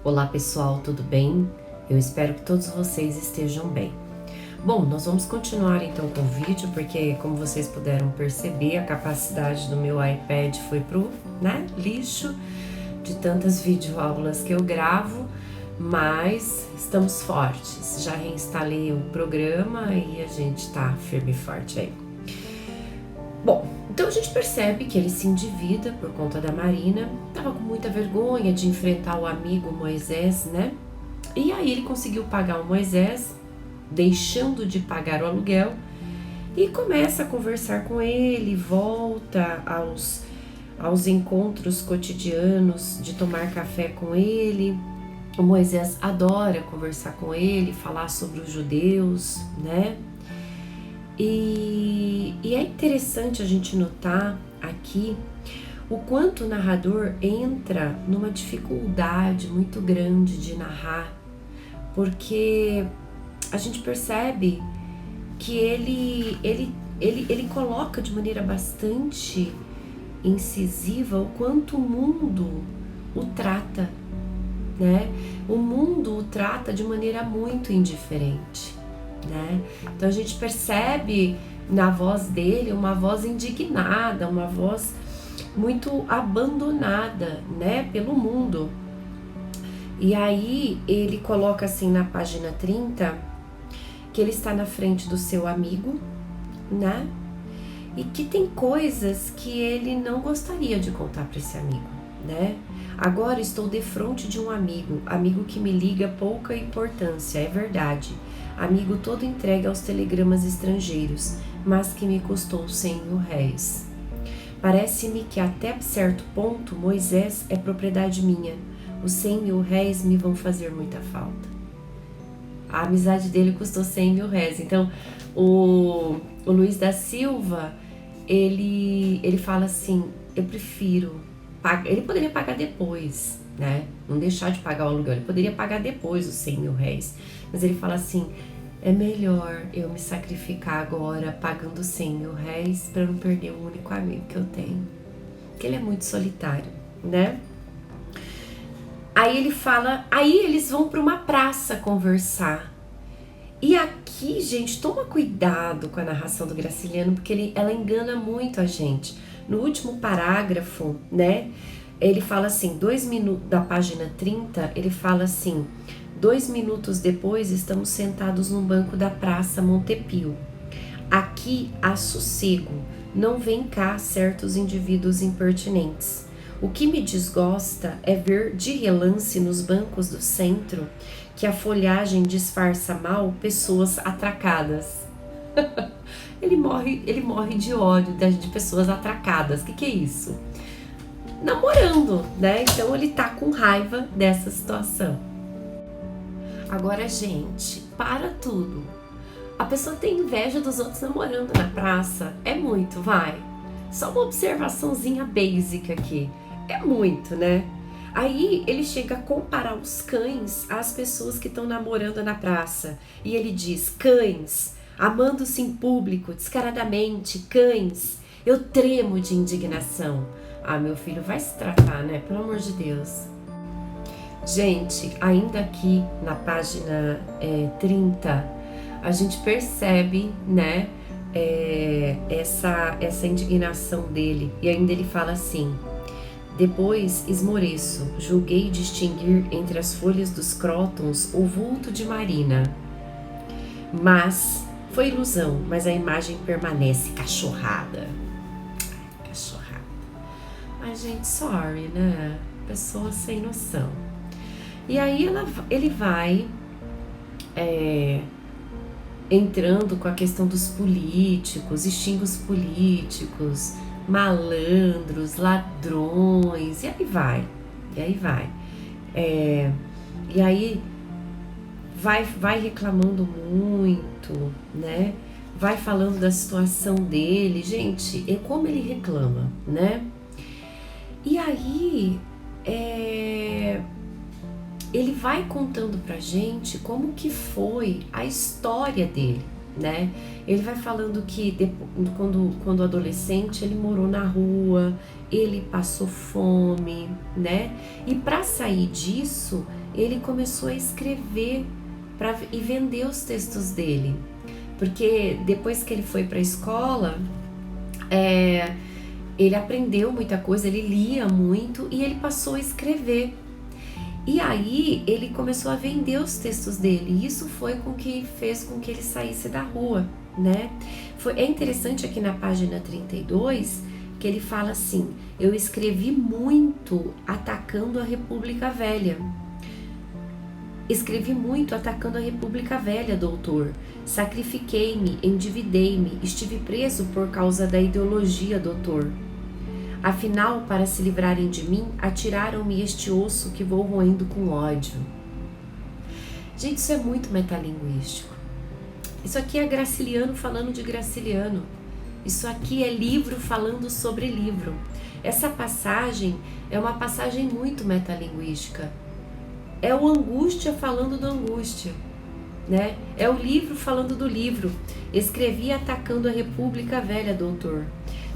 Olá pessoal, tudo bem? Eu espero que todos vocês estejam bem. Bom, nós vamos continuar então com o vídeo, porque como vocês puderam perceber, a capacidade do meu iPad foi pro lixo de tantas videoaulas que eu gravo, mas estamos fortes. Já reinstalei o programa e a gente tá firme e forte aí. Bom, então a gente percebe que ele se endivida por conta da Marina, tava com muita vergonha de enfrentar o amigo Moisés, né? E aí ele conseguiu pagar o Moisés, deixando de pagar o aluguel, e começa a conversar com ele, volta aos encontros cotidianos de tomar café com ele. O Moisés adora conversar com ele, falar sobre os judeus, né? E é interessante a gente notar aqui o quanto o narrador entra numa dificuldade muito grande de narrar, porque a gente percebe que ele coloca de maneira bastante incisiva o quanto o mundo o trata, né? O mundo o trata de maneira muito indiferente, né? Então a gente percebe na voz dele uma voz indignada, uma voz muito abandonada, né, pelo mundo. E aí ele coloca assim na página 30 que ele está na frente do seu amigo, né? E que tem coisas que ele não gostaria de contar para esse amigo, né? Agora estou defronte de um amigo que me liga pouca importância, é verdade. Amigo todo entregue aos telegramas estrangeiros, mas que me custou 100.000 réis. Parece-me que até certo ponto Moisés é propriedade minha. Os 100.000 réis me vão fazer muita falta. A amizade dele custou 100.000 réis. Então, o Luiz da Silva, ele fala assim, eu prefiro pagar. Ele poderia pagar depois, né? Não deixar de pagar o aluguel. Ele poderia pagar depois os 100.000 réis. Mas ele fala assim, é melhor eu me sacrificar agora pagando 100.000 réis para não perder o único amigo que eu tenho. Porque ele é muito solitário, né? Aí ele fala, aí eles vão para uma praça conversar. E aqui, gente, toma cuidado com a narração do Graciliano, porque ela engana muito a gente. No último parágrafo, né, ele fala assim, 2 minutos, da página 30, ele fala assim, 2 minutos depois estamos sentados num banco da praça Montepio. Aqui há sossego, não vem cá certos indivíduos impertinentes. O que me desgosta é ver de relance nos bancos do centro que a folhagem disfarça mal pessoas atracadas. Ele morre de ódio de pessoas atracadas. O que é isso? Namorando, né? Então ele tá com raiva dessa situação. Agora, gente, para tudo. A pessoa tem inveja dos outros namorando na praça. É muito, vai. Só uma observaçãozinha básica aqui. É muito, né? Aí ele chega a comparar os cães às pessoas que estão namorando na praça. E ele diz, cães, amando-se em público, descaradamente, cães, eu tremo de indignação. Ah, meu filho, vai se tratar, né? Pelo amor de Deus. Gente, ainda aqui na página 30, a gente percebe, né, essa indignação dele. E ainda ele fala assim, depois esmoreço, julguei distinguir entre as folhas dos crótons o vulto de Marina. Mas foi ilusão, mas a imagem permanece cachorrada. Cachorrada. Ai, gente, sorry, né? Pessoa sem noção. E aí ele vai entrando com a questão dos políticos, extingue os políticos, malandros, ladrões, e aí vai. E aí vai reclamando muito, né? Vai falando da situação dele, gente, é como ele reclama, né? E aí ele vai contando pra gente como que foi a história dele, né? Ele vai falando que quando adolescente ele morou na rua, ele passou fome, né? E para sair disso, ele começou a escrever e vender os textos dele. Porque depois que ele foi para a escola, ele aprendeu muita coisa, ele lia muito e ele passou a escrever. E aí ele começou a vender os textos dele, e isso foi com que fez com que ele saísse da rua, né? É interessante aqui na página 32 que ele fala assim: eu escrevi muito atacando a República Velha. Escrevi muito atacando a República Velha, doutor. Sacrifiquei-me, endividei-me, estive preso por causa da ideologia, doutor. Afinal, para se livrarem de mim, atiraram-me este osso que vou roendo com ódio. Gente, isso é muito metalinguístico. Isso aqui é Graciliano falando de Graciliano. Isso aqui é livro falando sobre livro. Essa passagem é uma passagem muito metalinguística. É o Angústia falando do Angústia, né? É o livro falando do livro. Escrevi atacando a República Velha, doutor.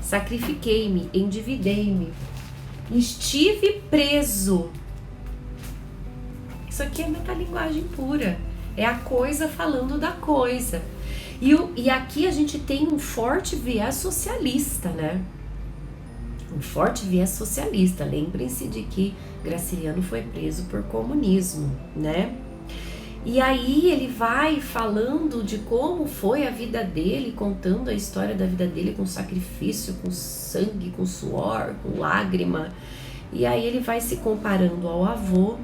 Sacrifiquei-me, endividei-me, estive preso. Isso aqui é metalinguagem pura. É a coisa falando da coisa. E aqui a gente tem um forte viés socialista, né? Um forte viés socialista. Lembrem-se de que Graciliano foi preso por comunismo, né? E aí ele vai falando de como foi a vida dele, contando a história da vida dele com sacrifício, com sangue, com suor, com lágrima. E aí ele vai se comparando ao avô,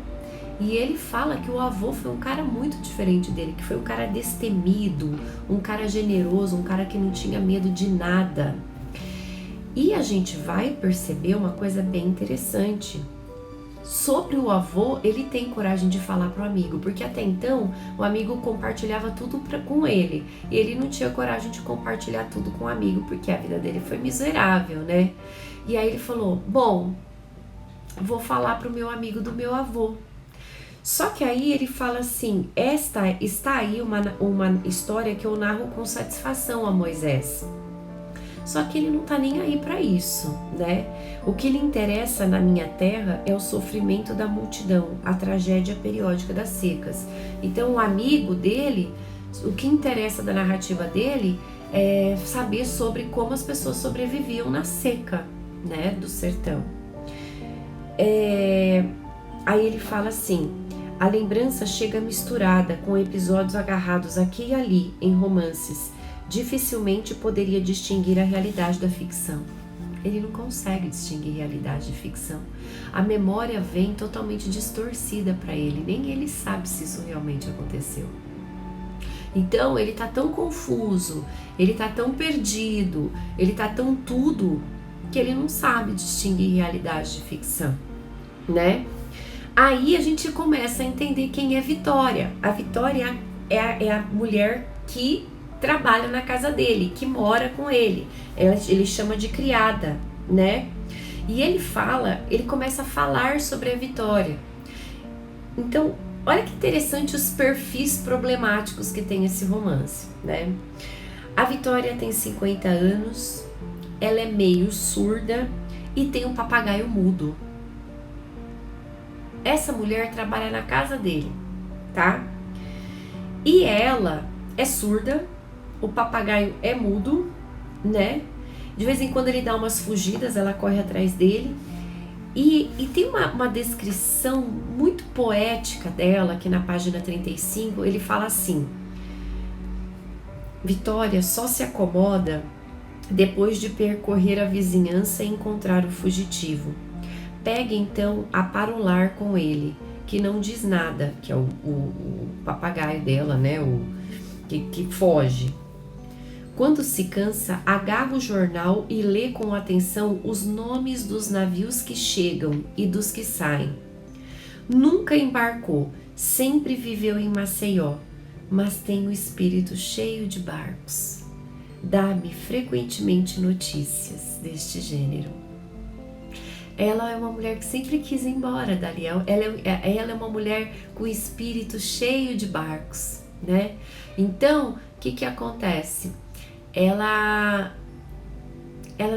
e ele fala que o avô foi um cara muito diferente dele, que foi um cara destemido, um cara generoso, um cara que não tinha medo de nada. E a gente vai perceber uma coisa bem interessante. Sobre o avô, ele tem coragem de falar pro amigo, porque até então o amigo compartilhava tudo com ele, e ele não tinha coragem de compartilhar tudo com o amigo, porque a vida dele foi miserável, né? E aí ele falou: bom, vou falar pro meu amigo do meu avô. Só que aí ele fala assim: está aí uma história que eu narro com satisfação a Moisés. Só que ele não tá nem aí para isso, né? O que lhe interessa na minha terra é o sofrimento da multidão, a tragédia periódica das secas. Então o amigo dele, o que interessa da narrativa dele é saber sobre como as pessoas sobreviviam na seca, né, do sertão. Aí ele fala assim: a lembrança chega misturada com episódios agarrados aqui e ali em romances. Dificilmente poderia distinguir a realidade da ficção. Ele não consegue distinguir realidade de ficção. A memória vem totalmente distorcida para ele, nem ele sabe se isso realmente aconteceu. Então ele tá tão confuso, ele tá tão perdido, ele tá tão tudo, que ele não sabe distinguir realidade de ficção, né? Aí a gente começa a entender quem é Vitória. A Vitória é a mulher que trabalha na casa dele, que mora com ele. Ele chama de criada, né? E ele começa a falar sobre a Vitória. Então, olha que interessante os perfis problemáticos que tem esse romance, né? A Vitória tem 50 anos, ela é meio surda e tem um papagaio mudo. Essa mulher trabalha na casa dele, tá? E ela é surda, o papagaio é mudo, né? De vez em quando ele dá umas fugidas, ela corre atrás dele. E tem uma descrição muito poética dela, aqui na página 35, ele fala assim: Vitória só se acomoda depois de percorrer a vizinhança e encontrar o fugitivo. Pega então a parolar com ele, que não diz nada, que é o papagaio dela, né? Que foge. Quando se cansa, agarra o jornal e lê com atenção os nomes dos navios que chegam e dos que saem. Nunca embarcou, sempre viveu em Maceió, mas tem o espírito cheio de barcos. Dá-me frequentemente notícias deste gênero. Ela é uma mulher que sempre quis ir embora dali. Ela é uma mulher com espírito cheio de barcos, né? Então, o que acontece? Ela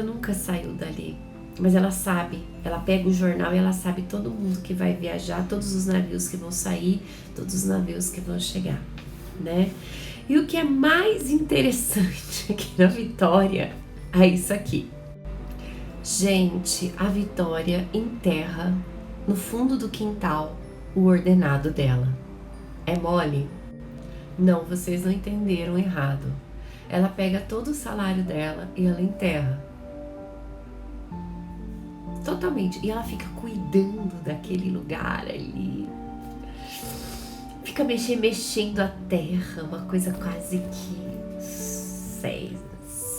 nunca saiu dali, mas ela sabe, ela pega o jornal e ela sabe todo mundo que vai viajar, todos os navios que vão sair, todos os navios que vão chegar, né? E o que é mais interessante aqui na Vitória é isso aqui. Gente, a Vitória enterra no fundo do quintal o ordenado dela. É mole? Não, vocês não entenderam errado. Ela pega todo o salário dela e ela enterra. Totalmente. E ela fica cuidando daquele lugar ali. Fica mexendo a terra, uma coisa quase que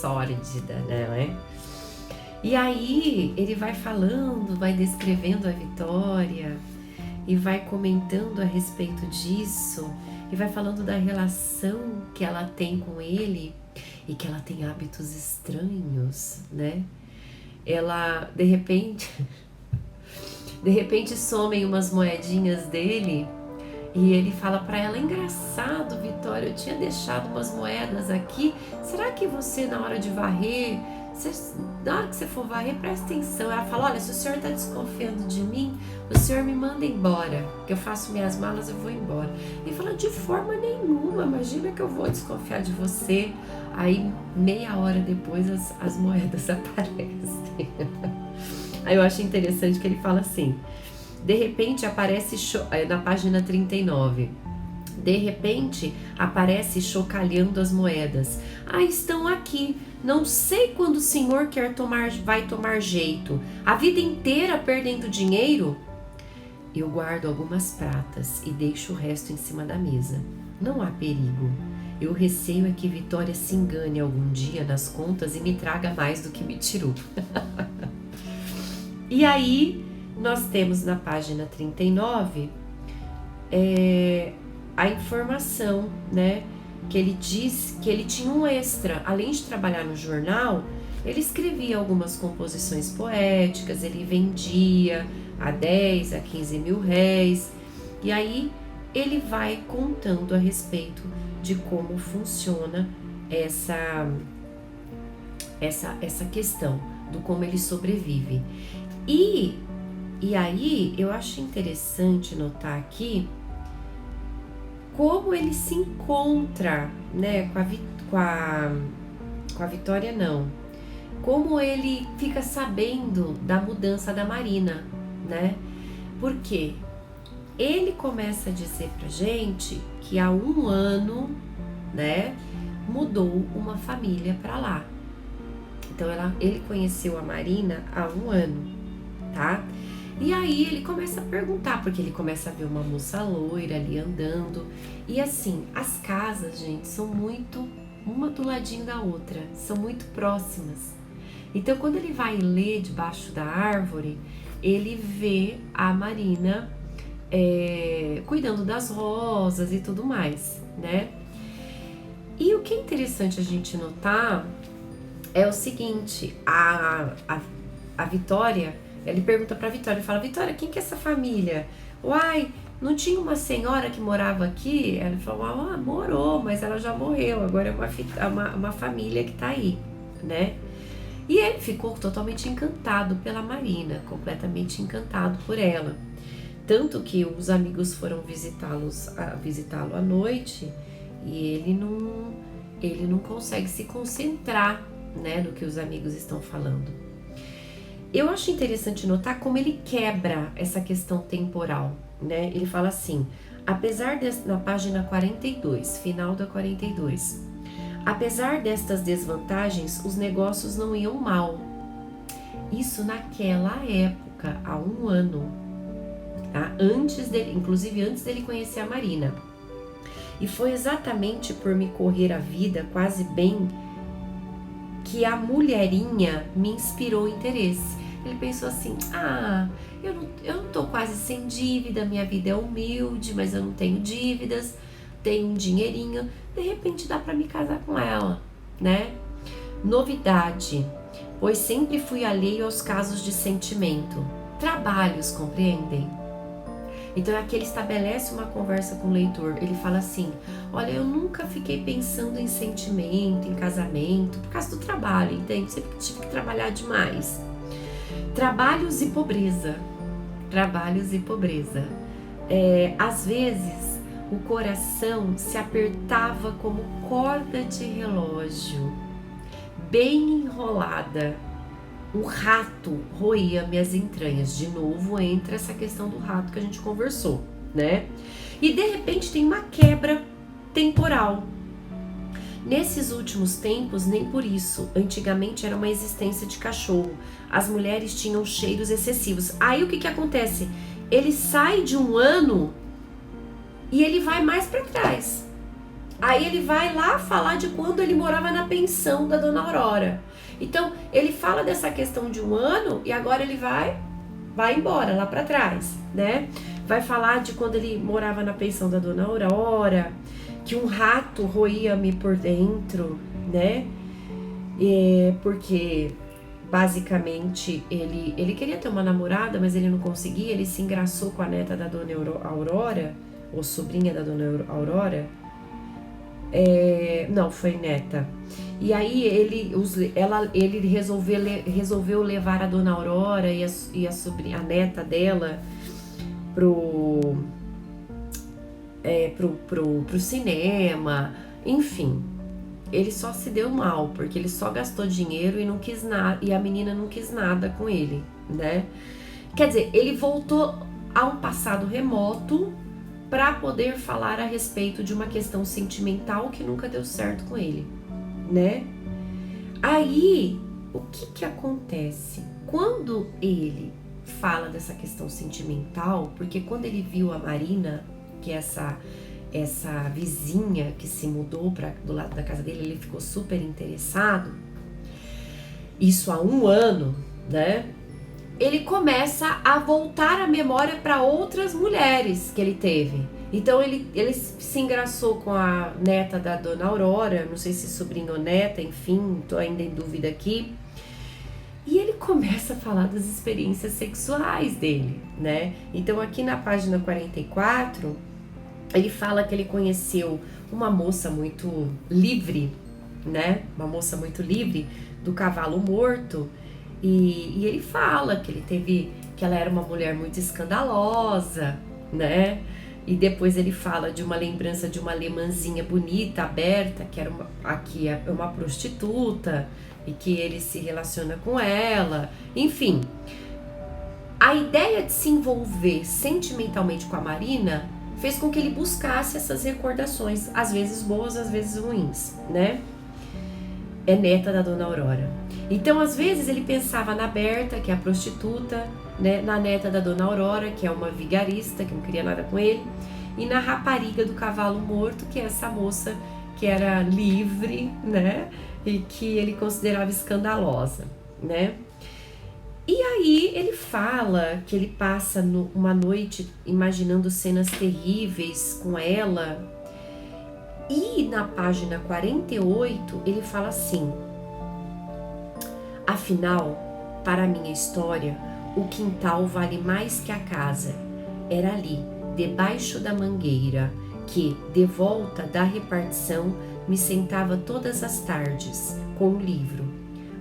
sórdida, né? E aí ele vai falando, vai descrevendo a Vitória e vai comentando a respeito disso e vai falando da relação que ela tem com ele e que ela tem hábitos estranhos, né? Ela, de repente somem umas moedinhas dele e ele fala pra ela: engraçado, Vitória, eu tinha deixado umas moedas aqui, será que você, na hora de varrer, na hora que você for varrer, presta atenção. Ela fala: olha, se o senhor tá desconfiando de mim, o senhor me manda embora, que eu faço minhas malas e vou embora. Ele fala: de forma nenhuma, imagina que eu vou desconfiar de você. Aí, meia hora depois, as moedas aparecem. Aí eu acho interessante que ele fala assim: de repente aparece, na página 39, de repente aparece chocalhando as moedas. Ah, estão aqui. Não sei quando o senhor vai tomar jeito. A vida inteira perdendo dinheiro? Eu guardo algumas pratas e deixo o resto em cima da mesa. Não há perigo. Eu receio é que Vitória se engane algum dia nas contas e me traga mais do que me tirou. E aí, nós temos na página 39 a informação, né? Que ele diz que ele tinha um extra. Além de trabalhar no jornal, ele escrevia algumas composições poéticas, ele vendia a 10, a 15 mil réis. E aí ele vai contando a respeito de como funciona essa questão, do como ele sobrevive. E aí eu acho interessante notar aqui como ele se encontra, né, com a Vitória, não. Como ele fica sabendo da mudança da Marina, né? Porque ele começa a dizer pra gente que há 1 ano, né, mudou uma família pra lá. Então ele conheceu a Marina há 1 ano, tá? E aí ele começa a perguntar, porque ele começa a ver uma moça loira ali andando. E assim, as casas, gente, são muito uma do ladinho da outra, são muito próximas. Então quando ele vai ler debaixo da árvore, ele vê a Marina cuidando das rosas e tudo mais, né? E o que é interessante a gente notar é o seguinte: a Vitória, ele pergunta pra Vitória, fala: Vitória, quem que é essa família? Uai, não tinha uma senhora que morava aqui? Ela falou: ah, morou, mas ela já morreu, agora é uma família que tá aí, né? E ele ficou totalmente encantado pela Marina, completamente encantado por ela. Tanto que os amigos foram visitá-lo à noite e ele não consegue se concentrar, né, no que os amigos estão falando. Eu acho interessante notar como ele quebra essa questão temporal, né? Ele fala assim, na página 42, final da 42, apesar destas desvantagens, os negócios não iam mal. Isso naquela época, há 1 ano, tá? Inclusive antes dele conhecer a Marina. E foi exatamente por me correr a vida quase bem que a mulherinha me inspirou interesse. Ele pensou assim: eu não tô quase sem dívida, minha vida é humilde, mas eu não tenho dívidas, tenho um dinheirinho, de repente dá pra me casar com ela, né? Novidade, pois sempre fui alheio aos casos de sentimento. Trabalhos, compreendem? Então aqui ele estabelece uma conversa com o leitor. Ele fala assim: olha, eu nunca fiquei pensando em sentimento, em casamento, por causa do trabalho, entende? Sempre tive que trabalhar demais. Trabalhos e pobreza. Trabalhos e pobreza. Às vezes o coração se apertava como corda de relógio, bem enrolada. O rato roía minhas entranhas. De novo entra essa questão do rato que a gente conversou, né? E de repente tem uma quebra temporal. Nesses últimos tempos, nem por isso. Antigamente era uma existência de cachorro. As mulheres tinham cheiros excessivos. Aí o que acontece? Ele sai de um ano e ele vai mais para trás. Aí ele vai lá falar de quando ele morava na pensão da Dona Aurora. Então, ele fala dessa questão de um ano e agora ele vai embora, lá para trás, né? Vai falar de quando ele morava na pensão da Dona Aurora, que um rato roía-me por dentro, né? Porque, basicamente, ele queria ter uma namorada, mas ele não conseguia, ele se engraçou com a neta da Dona Aurora, ou sobrinha da Dona Aurora. Não, foi neta. E aí ele resolveu levar a Dona Aurora e a neta dela pro cinema. Enfim, ele só se deu mal, porque ele só gastou dinheiro e não quis nada, e a menina não quis nada com ele, né? Quer dizer, ele voltou a um passado remoto para poder falar a respeito de uma questão sentimental que nunca deu certo com ele, né? Aí, o que acontece? Quando ele fala dessa questão sentimental, porque quando ele viu a Marina, que é essa vizinha que se mudou do lado da casa dele, ele ficou super interessado. Isso há 1 ano, né? Ele começa a voltar a memória para outras mulheres que ele teve. Então ele se engraçou com a neta da Dona Aurora, não sei se sobrinho ou neta, enfim, tô ainda em dúvida aqui. E ele começa a falar das experiências sexuais dele, né? Então aqui na página 44, ele fala que ele conheceu uma moça muito livre, né? Uma moça muito livre do cavalo morto. E ele fala que ela era uma mulher muito escandalosa, né? E depois ele fala de uma lembrança de uma alemãzinha bonita, aberta, que era uma prostituta, e que ele se relaciona com ela. Enfim, a ideia de se envolver sentimentalmente com a Marina fez com que ele buscasse essas recordações, às vezes boas, às vezes ruins, né? É neta da Dona Aurora. Então, às vezes, ele pensava na Berta, que é a prostituta, né? Na neta da Dona Aurora, que é uma vigarista, que não queria nada com ele, e na rapariga do cavalo morto, que é essa moça que era livre, né? E que ele considerava escandalosa, né? E aí ele fala que ele passa uma noite imaginando cenas terríveis com ela. E na página 48 ele fala assim: afinal, para a minha história, o quintal vale mais que a casa. Era ali, debaixo da mangueira, que, de volta da repartição, me sentava todas as tardes, com um livro.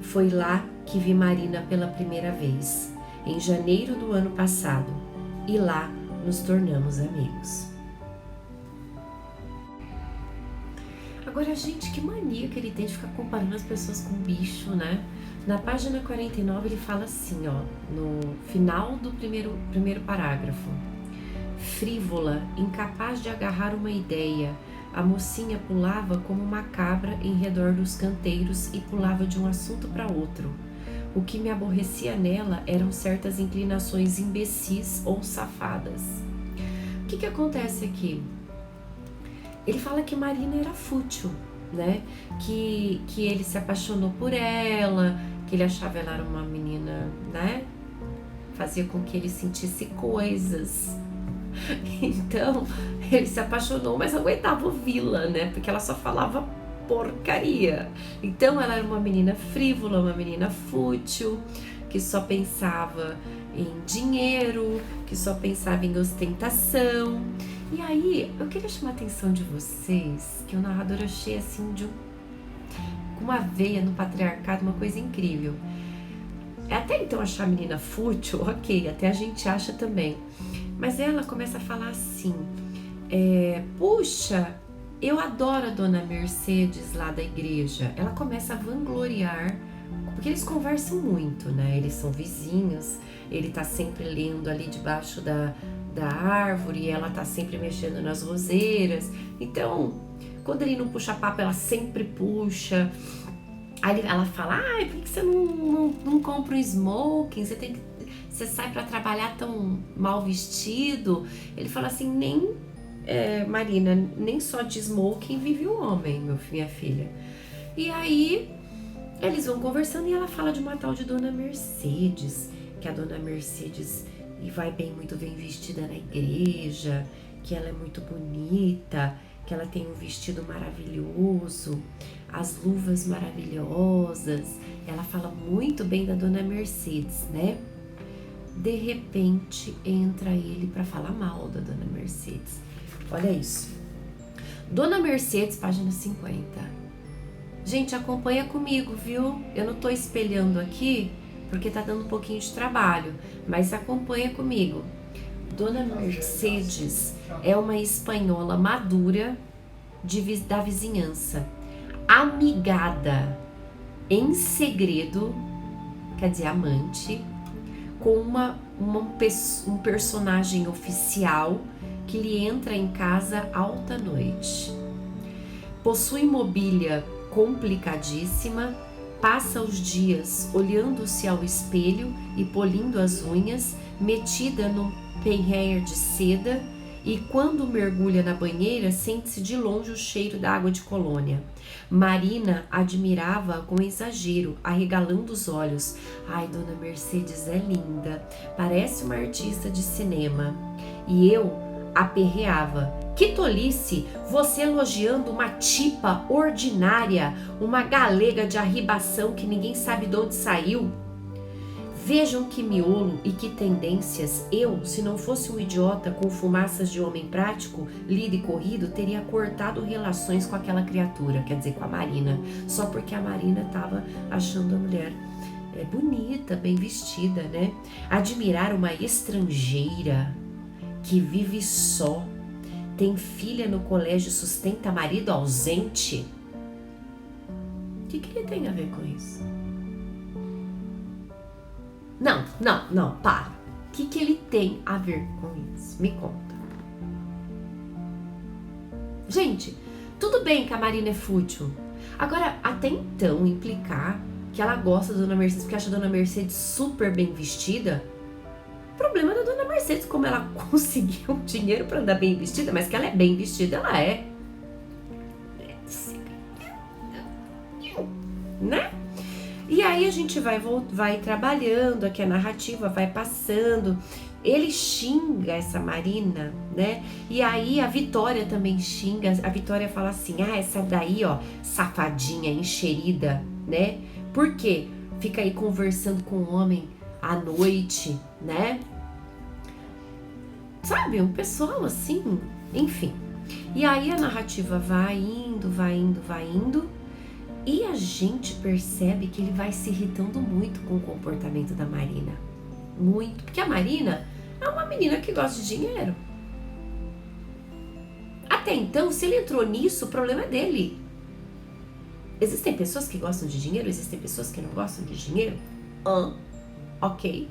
Foi lá que vi Marina pela primeira vez, em janeiro do ano passado, e lá nos tornamos amigos. Agora, gente, que mania que ele tem de ficar comparando as pessoas com bicho, né? Na página 49 ele fala assim, ó, no final do primeiro parágrafo: frívola, incapaz de agarrar uma ideia, a mocinha pulava como uma cabra em redor dos canteiros e pulava de um assunto para outro. O que me aborrecia nela eram certas inclinações imbecis ou safadas. O que acontece aqui? Ele fala que Marina era fútil, né? Que ele se apaixonou por ela, que ele achava ela era uma menina, né? Fazia com que ele sentisse coisas. Então, ele se apaixonou, mas não aguentava ouvi-la, né? Porque ela só falava porcaria. Então, ela era uma menina frívola, uma menina fútil, que só pensava em dinheiro, que só pensava em ostentação. E aí, eu queria chamar a atenção de vocês que o narrador achei assim com uma veia no patriarcado, uma coisa incrível. Até então achar a menina fútil, ok, até a gente acha também. Mas ela começa a falar assim, puxa, eu adoro a dona Mercedes lá da igreja. Ela começa a vangloriar, porque eles conversam muito, né? Eles são vizinhos, ele tá sempre lendo ali debaixo da árvore, ela tá sempre mexendo nas roseiras. Então, quando ele não puxa papo, ela sempre puxa. Aí ela fala, por que você não compra um smoking? Você sai pra trabalhar tão mal vestido? Ele fala assim, Marina, nem só de smoking vive o homem, minha filha. E aí, eles vão conversando e ela fala de uma tal de Dona Mercedes, que a Dona Mercedes vai muito bem vestida na igreja, que ela é muito bonita, que ela tem um vestido maravilhoso, as luvas maravilhosas. Ela fala muito bem da Dona Mercedes, né? De repente, entra ele para falar mal da Dona Mercedes. Olha isso. Dona Mercedes, página 50. Gente, acompanha comigo, viu? Eu não tô espelhando aqui, porque tá dando um pouquinho de trabalho, mas acompanha comigo. Dona Mercedes é uma espanhola madura da vizinhança, amigada em segredo, quer dizer, amante, com um personagem oficial que lhe entra em casa alta noite. Possui mobília complicadíssima, passa os dias olhando-se ao espelho e polindo as unhas, metida num penheiro de seda, e quando mergulha na banheira, sente-se de longe o cheiro da água de colônia. Marina admirava-a com exagero, arregalando os olhos. Ai, Dona Mercedes é linda, parece uma artista de cinema. E eu aperreava. Que tolice, você elogiando uma tipa ordinária, uma galega de arribação que ninguém sabe de onde saiu. Vejam que miolo e que tendências. Eu, se não fosse um idiota com fumaças de homem prático, lido e corrido, teria cortado relações com aquela criatura, quer dizer, com a Marina, só porque a Marina estava achando a mulher bonita, bem vestida, né? Admirar uma estrangeira que vive só, tem filha no colégio, sustenta marido ausente. O que ele tem a ver com isso? Não, para. O que ele tem a ver com isso? Me conta. Gente, tudo bem que a Marina é fútil. Agora, até então, implicar que ela gosta da Dona Mercedes porque acha a Dona Mercedes super bem vestida, problema da Dona Mercedes, como ela conseguiu dinheiro pra andar bem vestida, mas que ela é bem vestida, ela é. Né? E aí a gente vai trabalhando, aqui a narrativa vai passando, ele xinga essa Marina, né? E aí a Vitória também xinga, a Vitória fala assim, essa daí, ó, safadinha, enxerida, né? Por quê? Fica aí conversando com o homem à noite, né? Sabe, um pessoal assim, enfim. E aí a narrativa vai indo, e a gente percebe que ele vai se irritando muito com o comportamento da Marina. Muito, porque a Marina é uma menina que gosta de dinheiro. Até então, se ele entrou nisso, o problema é dele. Existem pessoas que gostam de dinheiro, existem pessoas que não gostam de dinheiro. Ok.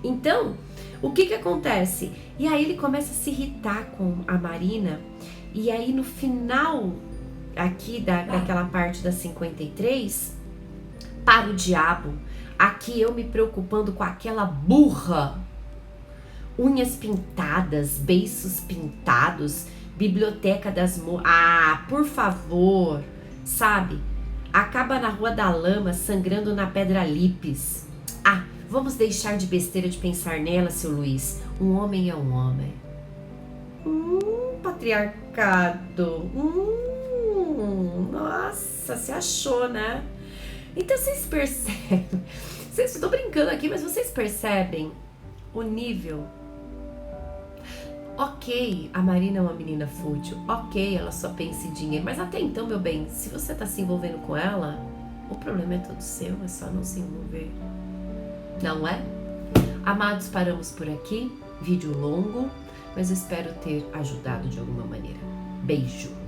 Então, o que acontece? E aí ele começa a se irritar com a Marina, e aí no final aqui daquela parte da 53, para o diabo, aqui eu me preocupando com aquela burra, unhas pintadas, beiços pintados, biblioteca das por favor, sabe, acaba na Rua da Lama, sangrando na Pedra Lípis. Vamos deixar de besteira de pensar nela, seu Luiz, um homem é um homem. Patriarcado, nossa, você achou, né? Então vocês Vocês, estou brincando aqui, mas vocês percebem o nível? Ok, a Marina é uma menina fútil, ok, ela só pensa em dinheiro, mas até então, meu bem, se você tá se envolvendo com ela, o problema é todo seu, é só não se envolver, não é? Amados, paramos por aqui, vídeo longo, mas eu espero ter ajudado de alguma maneira. Beijo!